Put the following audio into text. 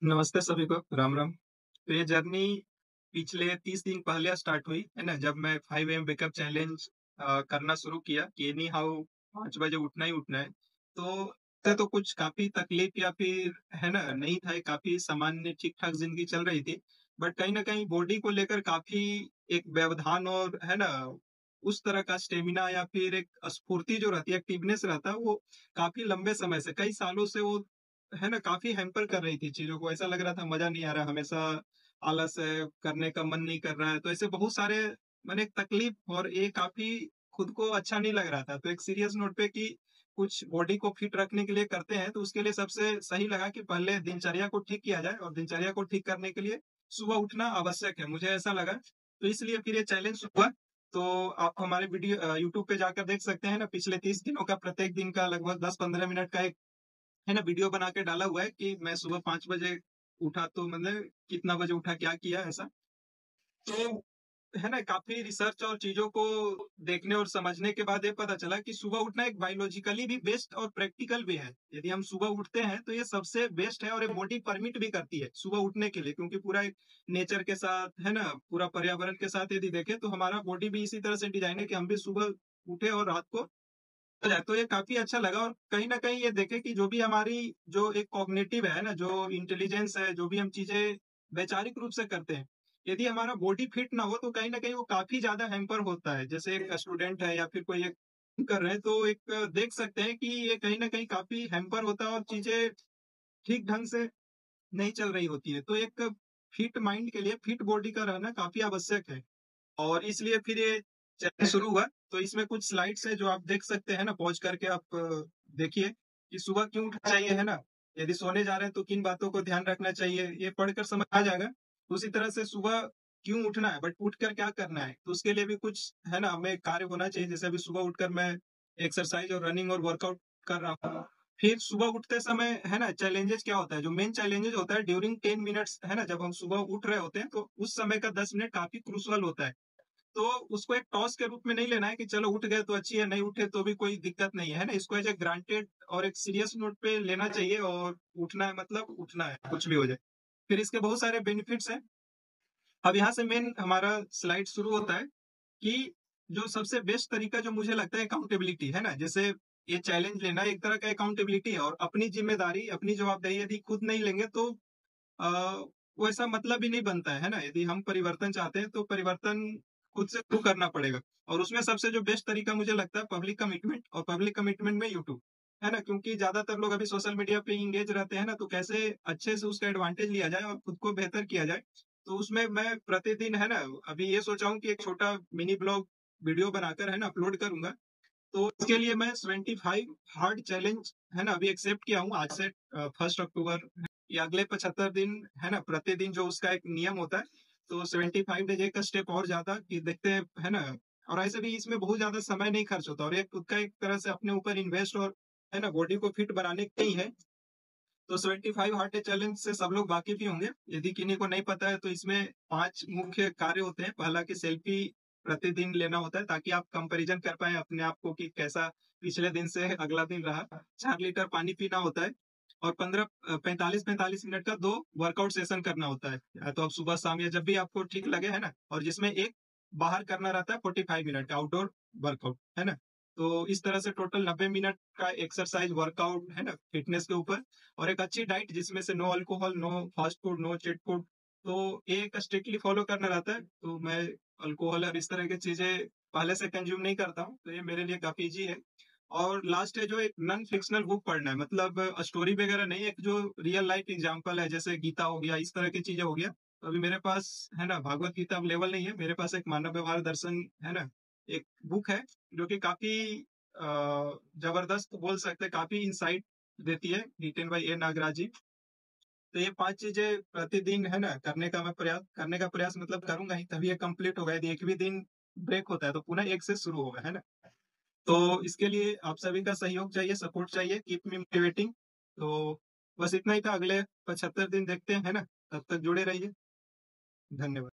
नमस्ते सभी को, राम राम। तो ये जर्नी पिछले 30 दिन पहले स्टार्ट हुई, है ना? जब मैं 5 एएम वेकअप चैलेंज करना शुरू किया कि एनी हाउ 5 बजे उठना ही उठना है। तो तो कुछ काफ़ी तकलीफ या फिर है ना, नहीं था, काफ़ी सामान्य ठीक-ठाक ज़िंदगी चल रही थी। बट कहीं न कहीं बॉडी को लेकर काफ़ी एक व्यवधान और है ना, उस तरह का स्टैमिना या फिर एक स्फूर्ति जो रहती है, एक्टिवनेस रहता है, वो काफ़ी लंबे समय से, कई सालों से वो है ना, काफ़ी हैम्पर कर रही थी चीज़ों को। ऐसा लग रहा था मज़ा नहीं आ रहा, हमेशा आलस है, करने का मन नहीं कर रहा है। तो ऐसे बहुत सारे मैंने एक तकलीफ और ये काफ़ी खुद को अच्छा नहीं लग रहा था। तो एक सीरियस नोट पे कि कुछ बॉडी को फिट रखने के लिए करते हैं, तो उसके लिए सबसे सही लगा कि पहले दिनचर्या को ठीक किया जाए और दिनचर्या को ठीक करने के लिए सुबह उठना आवश्यक है, मुझे ऐसा लगा। तो इसलिए फिर ये चैलेंज हुआ। तो आप हमारे वीडियो यूट्यूब पे जाकर देख सकते हैं ना, पिछले 30 दिनों का प्रत्येक दिन का लगभग 10-15 मिनट का एक है ना, वीडियो बना के डाला हुआ है कि मैं सुबह 5 बजे उठा, तो मतलब कितना बजे उठा, क्या किया, ऐसा। तो है ना, काफ़ी रिसर्च और चीज़ों को देखने और समझने के बाद ये पता चला कि सुबह उठना एक बायोलॉजिकली भी बेस्ट और प्रैक्टिकल भी है। यदि हम सुबह उठते हैं तो ये सबसे बेस्ट है और ये बॉडी परमिट भी करती है सुबह उठने के लिए, क्योंकि पूरा एक नेचर के साथ, है ना, पूरा पर्यावरण के साथ यदि देखें तो हमारा बॉडी भी इसी तरह से डिज़ाइन है कि हम भी सुबह उठे और रात को तो ये काफ़ी अच्छा लगा। और कहीं न कहीं ये देखें कि जो भी हमारी जो एक कॉग्निटिव है ना, जो इंटेलिजेंस है, जो भी हम चीज़ें वैचारिक रूप से करते हैं, यदि हमारा बॉडी फिट ना हो तो कहीं न कहीं वो काफ़ी ज़्यादा हैम्पर होता है। जैसे एक स्टूडेंट है या फिर कोई एक कर रहे हैं, तो एक देख सकते हैं कि ये कहीं न कहीं काफ़ी हैम्पर होता है और चीज़ें ठीक ढंग से नहीं चल रही होती है। तो एक फिट माइंड के लिए फिट बॉडी का रहना काफ़ी आवश्यक है। और इसलिए फिर ये चैनल शुरू हुआ। तो इसमें कुछ स्लाइड्स हैं जो आप देख सकते हैं ना, पॉज़ करके आप देखिए कि सुबह क्यों उठना चाहिए, है ना? यदि सोने जा रहे हैं तो किन बातों को ध्यान रखना चाहिए, ये पढ़कर समझ आ जाएगा। उसी तरह से सुबह क्यों उठना है, बट उठकर क्या करना है, तो उसके लिए भी कुछ है ना, हमें कार्य होना चाहिए। जैसे अभी सुबह उठकर मैं एक्सरसाइज़ और रनिंग और वर्कआउट कर रहा हूँ। फिर सुबह उठते समय है ना, चैलेंजेज़ क्या होता है, जो मेन चैलेंजेज़ होता है ड्यूरिंग 10 मिनट्स, है ना, जब हम सुबह उठ रहे होते हैं, तो उस समय का 10 मिनट काफ़ी क्रूशियल होता है। तो उसको एक टॉस के रूप में नहीं लेना है कि चलो उठ गए तो अच्छी है, नहीं उठे तो भी कोई दिक्कत नहीं है ना? इसको एज़ अ ग्रांटेड और एक सीरियस नोट पे लेना चाहिए और उठना है मतलब उठना है, कुछ भी हो जाए। फिर इसके बहुत सारे बेनिफिट्स हैं। अब यहाँ से मेन हमारा स्लाइड शुरू होता है कि जो सबसे बेस्ट तरीका जो मुझे लगता है अकाउंटेबिलिटी, है ना? जैसे ये चैलेंज लेना एक तरह का अकाउंटेबिलिटी है और अपनी ज़िम्मेदारी, अपनी जवाबदेही यदि खुद नहीं लेंगे तो अ, वो ऐसा मतलब ही नहीं बनता है ना? यदि हम परिवर्तन चाहते हैं तो परिवर्तन खुद से शुरू करना पड़ेगा। और उसमें सबसे जो बेस्ट तरीका मुझे लगता है पब्लिक कमिटमेंट, और पब्लिक कमिटमेंट में यूट्यूब, है ना? क्योंकि ज़्यादातर लोग अभी सोशल मीडिया पे एंगेज रहते हैं ना, तो कैसे अच्छे से उसका एडवांटेज लिया जाए और खुद को बेहतर किया जाए। तो उसमें मैं प्रतिदिन है ना, अभी ये सोचा हूँ कि एक छोटा मिनी ब्लॉग वीडियो बनाकर है ना अपलोड करूँगा। तो इसके लिए मैं 25 हार्ड चैलेंज है ना अभी एक्सेप्ट किया हूँ आज से 1 अक्टूबर या अगले 75 दिन, है ना, प्रतिदिन जो उसका एक नियम होता है। तो 75 डेज एक स्टेप और ज़्यादा कि देखते हैं, है ना? और ऐसे भी इसमें बहुत ज़्यादा समय नहीं खर्च होता और ये खुद का एक तरह से अपने ऊपर इन्वेस्ट और है ना, बॉडी को फिट बनाने के ही है। तो 75 हार्ड डे चैलेंज से सब लोग वाकिफ़ ही होंगे। यदि किन्हीं को नहीं पता है तो इसमें 5 मुख्य कार्य होते हैं। पहला कि सेल्फी प्रतिदिन लेना होता है ताकि आप कंपैरिज़न कर पाएँ अपने आप को कि कैसा पिछले दिन से अगला दिन रहा। 4 लीटर पानी पीना होता है और 45-45 मिनट का 2 वर्कआउट सेशन करना होता है। या तो आप सुबह, शाम या जब भी आपको ठीक लगे, है ना? और जिसमें एक बाहर करना रहता है 45 मिनट का आउटडोर वर्कआउट, है ना? तो इस तरह से टोटल 90 मिनट का एक्सरसाइज़ वर्कआउट, है ना? फिटनेस के ऊपर और एक अच्छी डाइट जिसमें से no alcohol, no fast food, no cheat food. तो ये एक स्ट्रिक्टली फॉलो करना रहता है। तो मैं अल्कोहल और इस तरह की चीज़ें पहले से कंज़्यूम नहीं करता हूँ, तो ये मेरे लिए काफ़ी ईज़ी है। और लास्ट है जो एक नॉन फ़िक्शनल बुक पढ़ना है, मतलब स्टोरी वगैरह नहीं, एक जो रियल लाइफ़ एग्ज़ाम्पल है, जैसे गीता हो गया, इस तरह की चीज़ें हो गया। तो अभी मेरे पास है ना, भागवत गीता अवेलेबल नहीं है, मेरे पास एक मानव व्यवहार दर्शन, है ना, एक बुक है जो कि काफ़ी ज़बरदस्त बोल सकते हैं, काफ़ी इनसाइट देती है, रिटेन बाय ए नागराज जी। तो ये 5 चीज़ें प्रतिदिन है ना करने का प्रयास मतलब करूँगा ही, तभी ये कंप्लीट होगा। यदि एक भी दिन ब्रेक होता है तो पुनः 1 से शुरू होगा, है ना? तो इसके लिए आप सभी का सहयोग चाहिए, सपोर्ट चाहिए, कीप मी मोटिवेटिंग। तो बस इतना ही था, अगले 75 दिन देखते हैं, है ना? तब तक जुड़े रहिए। धन्यवाद।